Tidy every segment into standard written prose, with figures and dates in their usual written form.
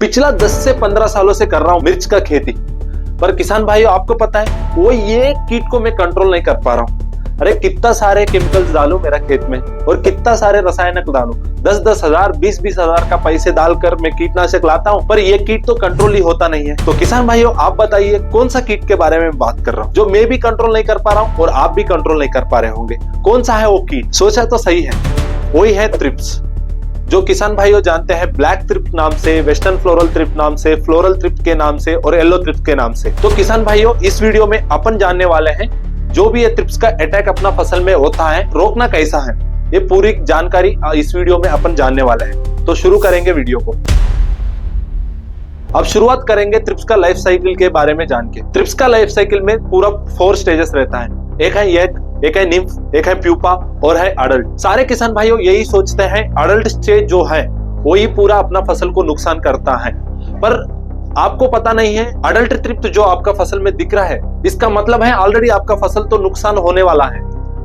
पिछला 10 से 15 सालों से कर रहा हूँ मिर्च का खेती। पर किसान भाइयों, आपको पता है वो ये कीट को मैं कंट्रोल नहीं कर पा रहा हूँ। अरे कितना सारे केमिकल्स डालूं मेरा खेत में और कितना सारे रसायनिक डालूं, 10-10 हजार 20-20 हजार का पैसे डालकर मैं कीटनाशक लाता हूँ, पर ये कीट तो कंट्रोल ही होता नहीं है। तो किसान भाइयों, आप बताइए कौन सा कीट के बारे में बात कर रहा हूँ जो मैं भी कंट्रोल नहीं कर पा रहा हूँ और आप भी कंट्रोल नहीं कर पा रहे होंगे। कौन सा है वो कीट? सोचा तो सही है, वही है थ्रिप्स, जो किसान भाइयों जानते हैं ब्लैक थ्रिप्स नाम से, वेस्टर्न फ्लोरल थ्रिप्स नाम से, फ्लोरल थ्रिप्स के नाम से और येलो थ्रिप्स के नाम से। तो किसान भाइयों, इस वीडियो में अपन जानने वाले हैं जो भी ये थ्रिप्स का अटैक अपना फसल में होता है, रोकना कैसा है, ये पूरी जानकारी इस वीडियो में अपन जानने वाले हैं। तो शुरू करेंगे वीडियो को। अब शुरुआत करेंगे थ्रिप्स का लाइफ साइकिल के बारे में जान के। थ्रिप्स का लाइफ साइकिल में पूरा 4 स्टेजेस रहता है। एक है एग, एक है निम्फ, एक है प्यूपा और है अडल्ट। सारे किसान भाइयों यही सोचते हैं अडल्ट स्टेज जो है वही पूरा अपना फसल को नुकसान करता है, पर आपको पता नहीं है अडल्ट थ्रिप्स जो आपका फसल में दिख रहा है, इसका मतलब है ऑलरेडी आपका फसल तो नुकसान होने वाला है,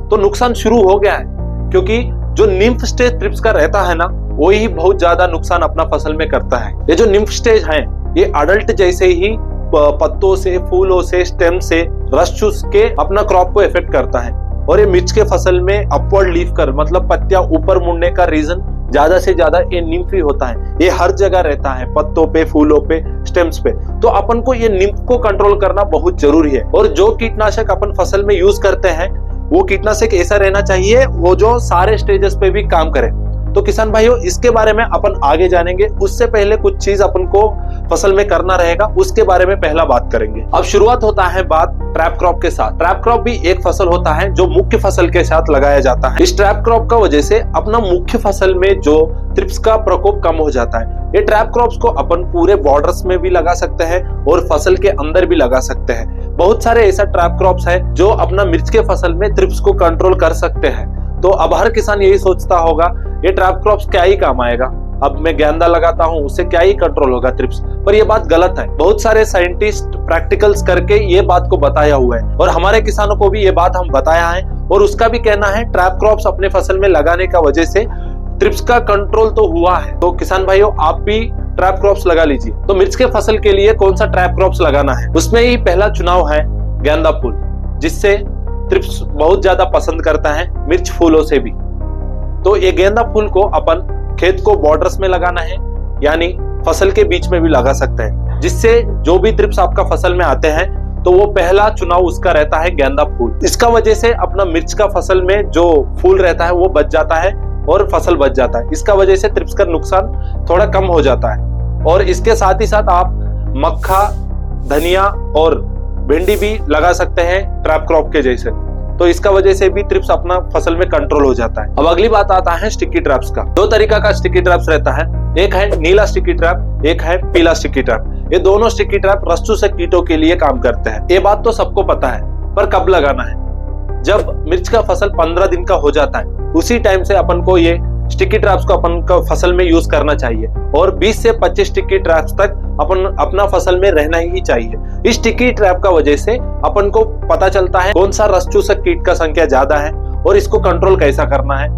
तो नुकसान शुरू हो गया है। क्योंकि जो निम्फ स्टेज थ्रिप्स का रहता है ना, वही बहुत ज्यादा नुकसान अपना फसल में करता है। ये जो निम्फ स्टेज है ये अडल्ट जैसे ही पत्तों से, फूलों से, स्टेम से रस चूस के अपना क्रॉप को इफेक्ट करता है। और ये मिर्च के फसल में अपवर्ड लीफ कर मतलब पत्तियां ऊपर मुड़ने का रीजन ज्यादा से ज्यादा ये निम्फ ही होता है। ये हर जगह रहता है, पत्तों पे, फूलों पे, स्टेम्स पे। तो अपन को ये निम्फ को कंट्रोल करना बहुत जरूरी है। और जो कीटनाशक अपन फसल में यूज करते हैं वो कीटनाशक ऐसा रहना चाहिए वो जो सारे स्टेजेस पे भी काम करे। तो किसान भाइयों, इसके बारे में अपन आगे जानेंगे। उससे पहले कुछ चीज अपन को फसल में करना रहेगा, उसके बारे में पहला बात करेंगे। अब शुरुआत होता है बात ट्रैप क्रॉप के साथ। ट्रैप क्रॉप भी एक फसल होता है जो मुख्य फसल के साथ लगाया जाता है। इस ट्रैप क्रॉप का वजह से अपना मुख्य फसल में जो थ्रिप्स का प्रकोप कम हो जाता है। ये ट्रैप क्रॉप्स को अपन पूरे बॉर्डर्स में भी लगा सकते हैं और फसल के अंदर भी लगा सकते हैं। बहुत सारे ऐसा ट्रैप क्रॉप्स है जो अपना मिर्च के फसल में थ्रिप्स को कंट्रोल कर सकते हैं। तो अब हर किसान यही सोचता होगा ये ट्रैप क्रॉप्स क्या ही काम आएगा, अब मैं गेंदा लगाता हूँ उससे क्या ही कंट्रोल होगा थ्रिप्स। पर ये बात गलत है। बहुत सारे साइंटिस्ट प्रैक्टिकल्स करके ये बात को बताया हुआ है और हमारे किसानों को भी ये बात हम बताया है और उसका भी कहना है ट्रैप क्रॉप्स अपने फसल में लगाने का वजह से थ्रिप्स का कंट्रोल तो हुआ है। तो किसान भाइयों, आप भी ट्रैप क्रॉप्स लगा लीजिए। तो मिर्च के फसल के लिए कौन सा ट्रैप क्रॉप्स लगाना है, उसमें ही पहला चुनाव है गेंदा फूल, जिससे थ्रिप्स बहुत ज्यादा पसंद करता है मिर्च फूलों से भी। तो ये गेंदा फूल को अपन खेत को बॉर्डर्स में लगाना है, यानी फसल के बीच में भी लगा सकते हैं, जिससे जो भी थ्रिप्स आपका फसल में आते हैं तो वो पहला चुनाव उसका रहता है गेंदा फूल। इसका वजह से अपना मिर्च का फसल में जो फूल रहता है वो बच जाता है और फसल बच जाता है। इसका वजह से थ्रिप्स का नुकसान थोड़ा कम हो जाता है। और इसके साथ ही साथ आप मक्का, धनिया और भिंडी भी लगा सकते हैं ट्रैप क्रॉप के जैसे। तो इसका वजह से भी थ्रिप्स अपना फसल में कंट्रोल हो जाता है। अब अगली बात आता है स्टिकी ट्रैप्स का। 2 तरीका का स्टिकी ट्रैप्स रहता है, एक है नीला स्टिकी ट्रैप, एक है पीला स्टिकी ट्रैप। ये दोनों स्टिकी ट्रैप रस-चूसक कीटों के लिए काम करते हैं। ये बात तो सबको पता है, पर कब लगाना है? जब मिर्च का फसल 15 दिन का हो जाता है, उसी टाइम से अपन को ये स्टिकी ट्रैप्स को अपन का फसल में यूज करना चाहिए और 20 से 25 स्टिकी ट्रैप्स तक अपन अपना फसल में रहना ही चाहिए। इस स्टिकी ट्रैप का वजह से अपन को पता चलता है कौन सा रस चूसक कीट का संख्या ज्यादा है और इसको कंट्रोल कैसा करना है।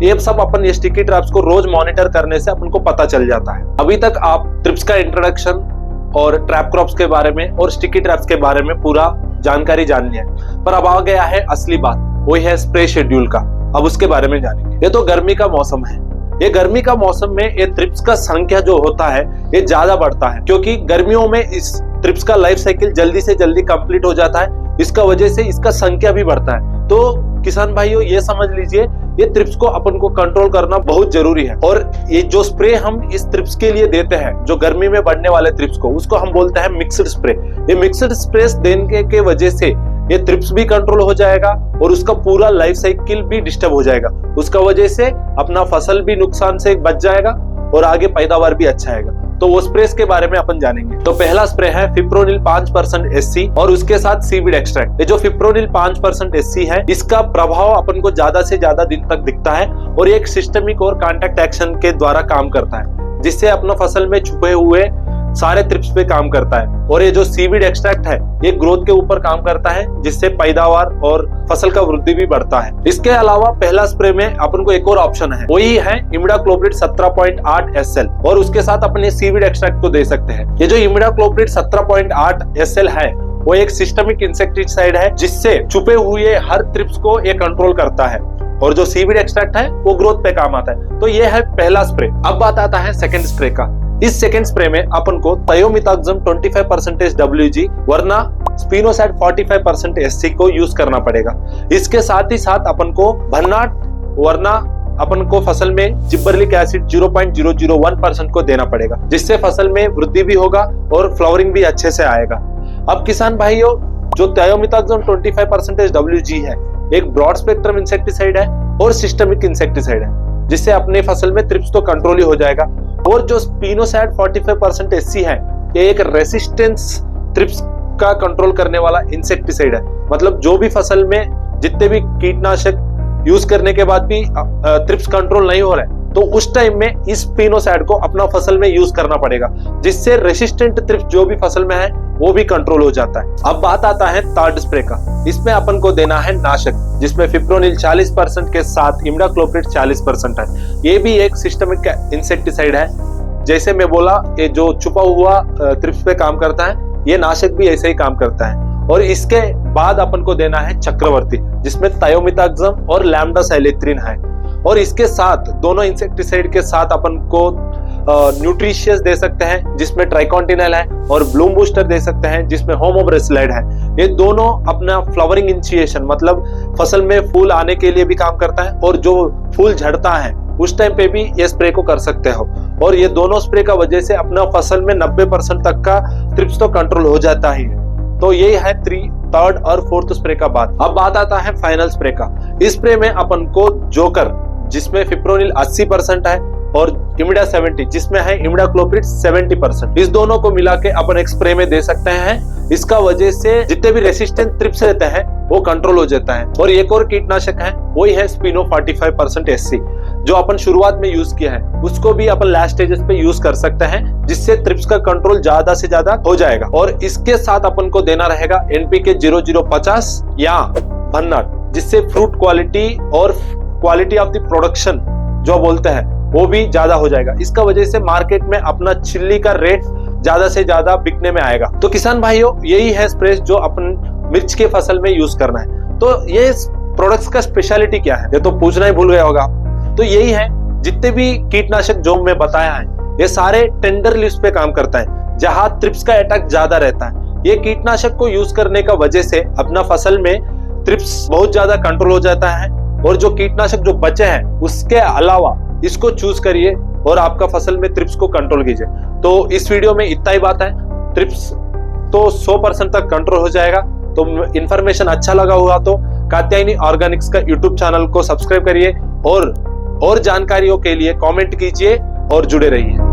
ये सब अपन ये स्टिकी ट्रैप्स को रोज मॉनिटर करने से अपन को पता चल जाता है। अभी तक आप थ्रिप्स का इंट्रोडक्शन और ट्रैप क्रॉप्स के बारे में और स्टिकी ट्रैप्स के बारे में पूरा जानकारी जान लिया, पर अब आ गया है असली बात, वही है स्प्रे शेड्यूल का। अब उसके बारे में जानेंगे। ये तो गर्मी का मौसम है। ये गर्मी का मौसम में ये थ्रिप्स का संख्या जो होता है ये ज्यादा बढ़ता है, क्योंकि गर्मियों में इस थ्रिप्स का लाइफ साइकिल जल्दी से जल्दी कंप्लीट हो जाता है। इसका वजह से इसका संख्या भी बढ़ता है। तो किसान भाइयों, ये समझ लीजिए ये थ्रिप्स को अपन को कंट्रोल करना बहुत जरूरी है। और ये जो स्प्रे हम इस थ्रिप्स के लिए देते हैं, जो गर्मी में बढ़ने वाले थ्रिप्स को, उसको हम बोलते हैं मिक्स्ड स्प्रे। ये मिक्स्ड स्प्रे देने के वजह से ये थ्रिप्स भी कंट्रोल हो जाएगा और उसका पूरा लाइफ साइकिल भी डिस्टर्ब हो जाएगा। उसका वजह से अपना फसल भी नुकसान से बच जाएगा और आगे पैदावार भी अच्छा आएगा। तो वो स्प्रेस के बारे में अपन जानेंगे। तो पहला स्प्रे है फिप्रोनिल 5% SC और उसके साथ सीवीड एक्सट्रैक्ट। ये जो फिप्रोनिल 5% SC है, इसका प्रभाव अपन को ज्यादा से ज्यादा दिन तक दिखता है और ये एक सिस्टमिक और कॉन्टैक्ट एक्शन के द्वारा काम करता है, जिससे अपना फसल में छुपे हुए सारे ट्रिप्स पे काम करता है। और ये जो सीवीड एक्सट्रैक्ट है ये ग्रोथ के ऊपर काम करता है, जिससे पैदावार और फसल का वृद्धि भी बढ़ता है। इसके अलावा पहला स्प्रे में अपन को एक और ऑप्शन है, वही है इमिडाक्लोप्रिड 17.8 SL, और उसके साथ अपने सीवीड एक्सट्रैक्ट को दे सकते हैं। ये जो इमिडाक्लोप्रिड 17.8 SL है वो एक सिस्टमिक इंसेक्टिसाइड है, जिससे छुपे हुए हर ट्रिप्स को ये कंट्रोल करता है, और जो सीवीड एक्सट्रैक्ट है वो ग्रोथ पे काम आता है। तो ये है पहला स्प्रे। अब बात आता है सेकंड स्प्रे का। इस सेकंड स्प्रे में अपन को थायोमिथाक्सम 25% WG वरना स्पिनोसाइड 45% SC को यूज करना पड़ेगा। इसके साथ ही साथ अपन को भन्नाट वरना अपन को फसल में जिब्बरलिक एसिड 0.001% को देना पड़ेगा, जिससे फसल में वृद्धि भी होगा और फ्लावरिंग भी अच्छे से आएगा। अब किसान भाइयों, जो थायोमिथाक्सम 25% WG है एक ब्रॉड स्पेक्ट्रम इंसेक्टिसाइड है और सिस्टमिक इंसेक्टिसाइड है, जिससे अपने फसल में ट्रिप्स तो कंट्रोल ही हो जाएगा। और जो स्पिनोसाइड 45% SC है ये एक रेसिस्टेंस ट्रिप्स का कंट्रोल करने वाला इंसेक्टिसाइड है। मतलब जो भी फसल में जितने भी कीटनाशक यूज करने के बाद भी ट्रिप्स कंट्रोल नहीं हो रहे, तो उस टाइम में इस स्पिनोसाइड को अपना फसल में यूज करना पड़ेगा, जिससे रेसिस्टेंट ट्रिप्स जो भी फसल में है वो भी कंट्रोल हो जाता है। अब बात आता है थर्ड स्प्रे का। इसमें अपन को देना है नाशक, जिसमें फिप्रोनिल 40% के साथ इमिडाक्लोप्रिड 40% है। ये भी एक सिस्टमिक इंसेक्टिसाइड है। जैसे मैं बोला ये जो छुपा हुआ ट्रिप्स पे काम करता है, ये नाशक भी ऐसे ही काम करता है। और इसके बाद अपन को देना है चक्रवर्ती, जिसमें थायोमिथाक्सम और लैम्डा साइलेत्रिन है। और इसके साथ दोनों इंसेक्टिसाइड के साथ अपन को न्यूट्रिशियस दे सकते हैं, जिसमें ट्राइकॉन्टिनल है, और ब्लूम बूस्टर दे सकते हैं, जिसमें होमोब्रेसिलाइड है। ये दोनों अपना फ्लावरिंग इनिशिएशन मतलब फसल में फूल आने के लिए भी काम करता है, और जो फूल झड़ता है उस टाइम पे भी ये स्प्रे को कर सकते हो। और ये दोनों स्प्रे का वजह से अपना फसल में 90% तक का ट्रिप्स तो कंट्रोल हो जाता ही है। तो ये है थर्ड और फोर्थ स्प्रे का बात। अब बात आता है फाइनल स्प्रे का। इस स्प्रे में अपन को जोकर, जिसमें फिप्रोनिल 80% है, और इमिडा 70, जिसमें है इमिडाक्लोप्रिड 70%, इस दोनों को मिला के अपन एक स्प्रे में दे सकते हैं। इसका वजह से जितने भी रेसिस्टेंट ट्रिप्स रहते हैं वो कंट्रोल हो जाता है। और एक और कीटनाशक है, वही है स्पिनो 45% SC, जो अपन शुरुआत में यूज किया है, उसको भी अपन लास्ट स्टेजेस पे यूज कर सकते हैं, जिससे ट्रिप्स का कंट्रोल ज्यादा से ज्यादा हो जाएगा। और इसके साथ अपन को देना रहेगा NPK 0050 या भन्नाट, जिससे फ्रूट क्वालिटी और क्वालिटी ऑफ द प्रोडक्शन जो बोलते हैं वो भी ज्यादा हो जाएगा। इसका वजह से मार्केट में अपना चिल्ली का रेट ज्यादा से ज्यादा बिकने में आएगा। तो किसान भाइयों, यही है स्प्रे जो अपन मिर्च के फसल में यूज करना है। तो ये प्रोडक्ट्स का स्पेशलिटी क्या है, ये तो पूछना ही भूल गए होगा। तो यही है, जितने भी कीटनाशक जो मैं बताया है ये सारे टेंडर लिस्ट पे काम करता है, जहां ट्रिप्स का अटैक ज्यादा रहता है। ये कीटनाशक को यूज करने का वजह से अपना फसल में ट्रिप्स बहुत ज्यादा कंट्रोल हो जाता है। और जो कीटनाशक जो बचे हैं उसके अलावा इसको चूज करिए और आपका फसल में ट्रिप्स को कंट्रोल कीजिए। तो इस वीडियो में इतना ही बात है। ट्रिप्स तो 100% तक कंट्रोल हो जाएगा। तो इन्फॉर्मेशन अच्छा लगा होगा तो कात्यायनी ऑर्गेनिक्स का यूट्यूब चैनल को सब्सक्राइब करिए, और जानकारियों के लिए कमेंट कीजिए और जुड़े रहिए।